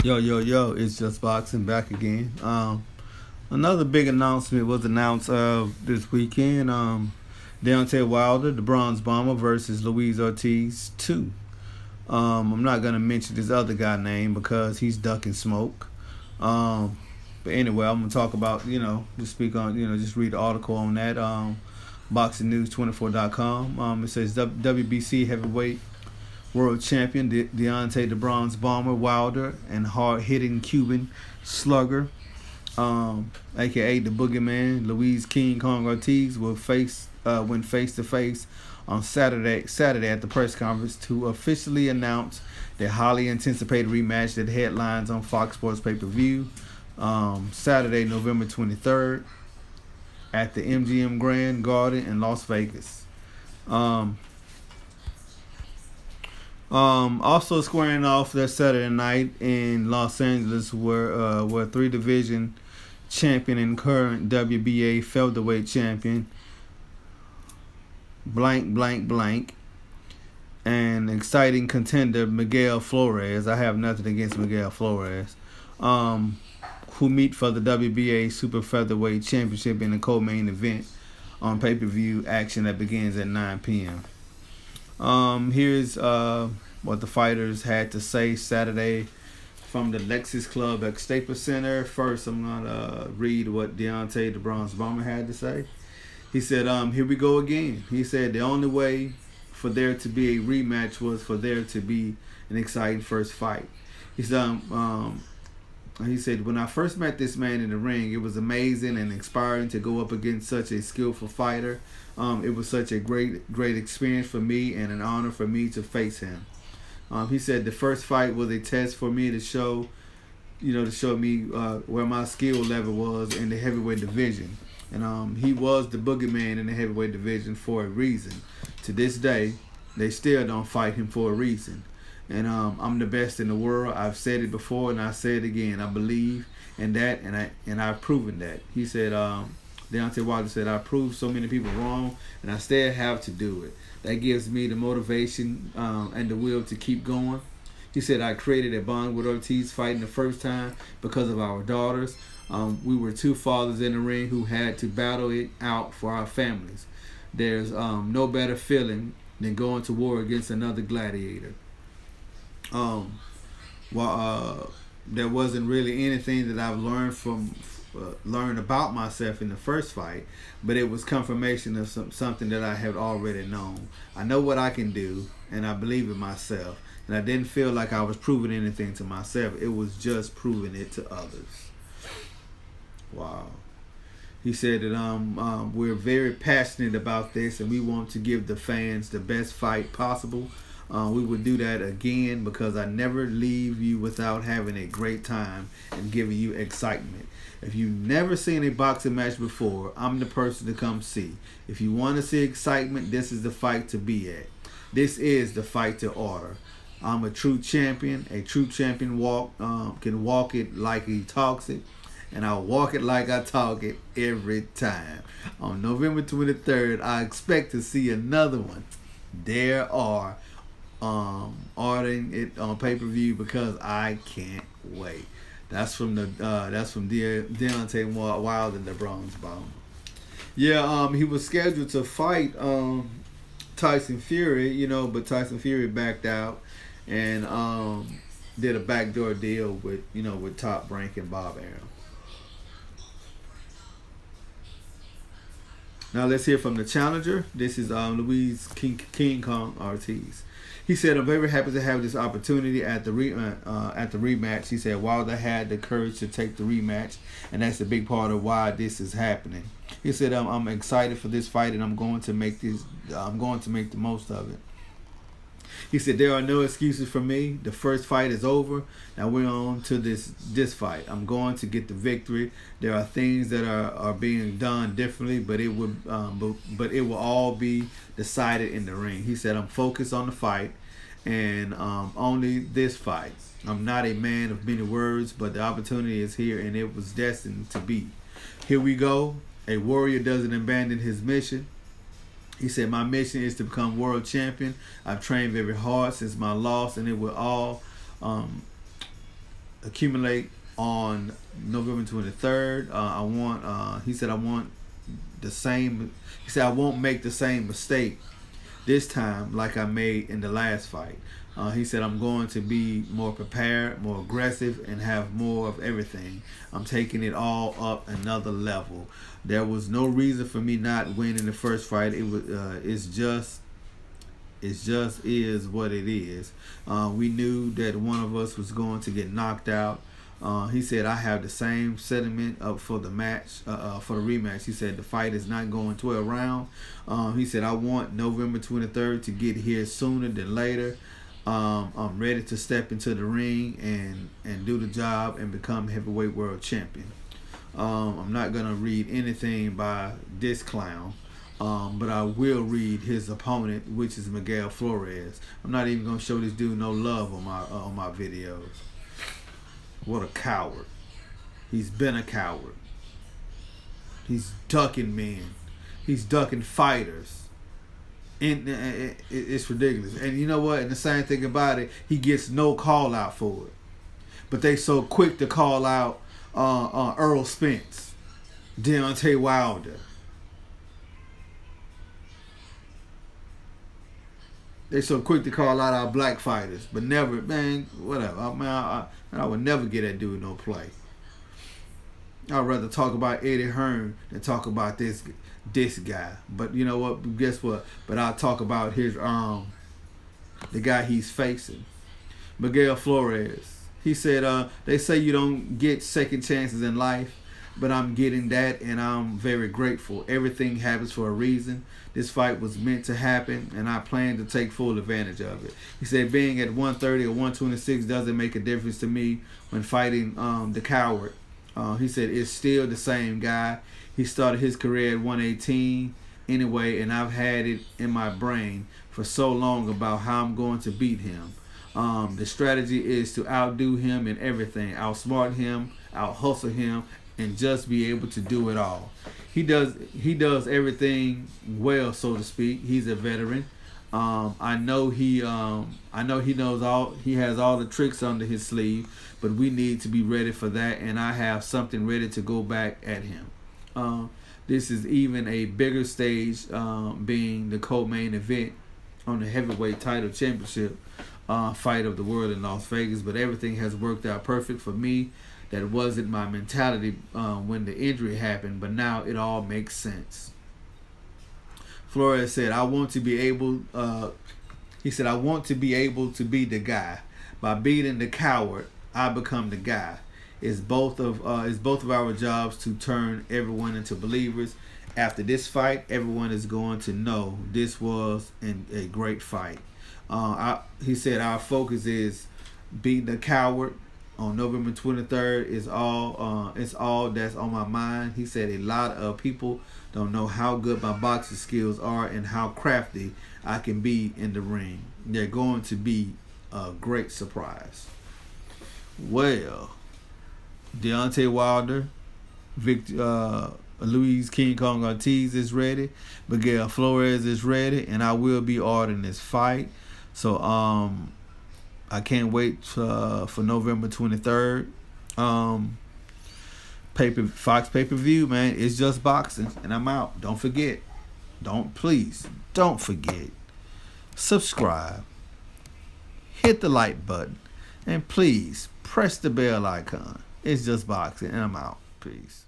Yo, it's Just Boxing back again. Another big announcement was announced this weekend. Deontay Wilder, the Bronze Bomber, versus Luis Ortiz 2. I'm not going to mention this other guy name because he's ducking smoke. But anyway, I'm going to talk about, just speak on, just read the article on that. BoxingNews24.com. It says WBC heavyweight world champion Deontay the Bronze Bomber Wilder and hard-hitting Cuban slugger, aka the Boogeyman, Luis King Kong Ortiz, went face-to-face on Saturday at the press conference to officially announce the highly anticipated rematch that headlines on Fox Sports pay-per-view Saturday, November 23rd at the MGM Grand Garden in Las Vegas. Also squaring off that Saturday night in Los Angeles were three-division champion and current WBA featherweight champion and exciting contender Miguel Flores. I have nothing against Miguel Flores, who meet for the WBA Super Featherweight Championship in the co-main event on pay-per-view action that begins at 9 p.m. Here's what the fighters had to say Saturday from the Lexus Club at Staples Center. First, I'm going to read what Deontay the Bronze Bomber had to say. He said, here we go again. He said the only way for there to be a rematch was for there to be an exciting first fight. He said, when I first met this man in the ring, it was amazing and inspiring to go up against such a skillful fighter. It was such a great experience for me and an honor for me to face him. He said the first fight was a test for me to show me where my skill level was in the heavyweight division. And he was the boogeyman in the heavyweight division for a reason. To this day, they still don't fight him for a reason. And I'm the best in the world. I've said it before and I say it again. I believe in that, and I've proven that. He said, Deontay Wilder said, I proved so many people wrong, and I still have to do it. That gives me the motivation and the will to keep going. He said, I created a bond with Ortiz fighting the first time because of our daughters. We were two fathers in the ring who had to battle it out for our families. There's no better feeling than going to war against another gladiator. There wasn't really anything that I've learned about myself in the first fight, but it was confirmation of something that I had already known. I know what I can do, and I believe in myself, and I didn't feel like I was proving anything to myself. It was just proving it to others. Wow. He said that we're very passionate about this, and we want to give the fans the best fight possible. We would do that again because I never leave you without having a great time and giving you excitement. If you've never seen a boxing match before, I'm the person to come see. If you want to see excitement, this is the fight to be at. This is the fight to order. I'm a true champion. A true champion can walk it like he talks it, and I'll walk it like I talk it every time. On November 23rd, I expect to see another one. There are ordering it on pay-per-view because I can't wait. That's from Deontay Wilder and the Bronze Bomber. Yeah, he was scheduled to fight Tyson Fury, but Tyson Fury backed out and did a backdoor deal with Top Rank and Bob Arum. Now let's hear from the challenger. This is Luis King Kong Ortiz. He said, I'm very happy to have this opportunity at the rematch. He said Wilder had the courage to take the rematch, and that's a big part of why this is happening. He said, I'm excited for this fight, and I'm going to make the most of it. He said, there are no excuses for me. The first fight is over. Now we're on to this fight. I'm going to get the victory. There are things that are being done differently, but it will all be decided in the ring. He said, I'm focused on the fight and only this fight. I'm not a man of many words, but the opportunity is here and it was destined to be. Here we go. A warrior doesn't abandon his mission. He said, my mission is to become world champion. I've trained very hard since my loss, and it will all accumulate on November 23rd. I want. He said I want the same. He said I won't make the same mistake this time like I made in the last fight. He said I'm going to be more prepared, more aggressive, and have more of everything. I'm taking it all up another level. There was no reason for me not winning the first fight. It was. It just is what it is. We knew that one of us was going to get knocked out. He said I have the same sentiment up for the match, for the rematch. He said the fight is not going 12 rounds. He said I want November 23rd to get here sooner than later. I'm ready to step into the ring and do the job and become heavyweight world champion. I'm not gonna read anything by this clown. But I will read his opponent, which is Miguel Flores. I'm not even gonna show this dude no love on my videos. What a coward! He's been a coward. He's ducking men. He's ducking fighters. And it's ridiculous. And you know what? And the same thing about it, he gets no call out for it. But they so quick to call out Earl Spence, Deontay Wilder. They so quick to call out our black fighters, but never, man, whatever. I would never get that dude no play. I'd rather talk about Eddie Hearn than talk about this guy. But you know what? Guess what? But I'll talk about his the guy he's facing, Miguel Flores. He said, they say you don't get second chances in life, but I'm getting that, and I'm very grateful. Everything happens for a reason. This fight was meant to happen, and I plan to take full advantage of it. He said, being at 130 or 126 doesn't make a difference to me when fighting the coward. He said, it's still the same guy. He started his career at 118 anyway, and I've had it in my brain for so long about how I'm going to beat him. The strategy is to outdo him in everything, outsmart him, out-hustle him, and just be able to do it all. He does everything well, so to speak. He's a veteran. I know he knows all. He has all the tricks under his sleeve, but we need to be ready for that. And I have something ready to go back at him. This is even a bigger stage, being the co-main event on the heavyweight title championship fight of the world in Las Vegas. But everything has worked out perfect for me. That wasn't my mentality when the injury happened, but now it all makes sense. Flores said, I want to be able to be the guy. By beating the coward, I become the guy. It's both of our jobs to turn everyone into believers. After this fight, everyone is going to know this was a great fight. He said our focus is beating the coward on November 23rd. Is all that's on my mind. He said a lot of people don't know how good my boxing skills are and how crafty I can be in the ring. They're going to be a great surprise. Well, Deontay Wilder, Luis King Kong Ortiz is ready. Miguel Flores is ready, and I will be ordering this fight. So I can't wait for November 23rd. Fox pay-per-view, man. It's just boxing, and I'm out. Don't forget. Please don't forget. Subscribe. Hit the like button. And please press the bell icon. It's just boxing, and I'm out. Peace.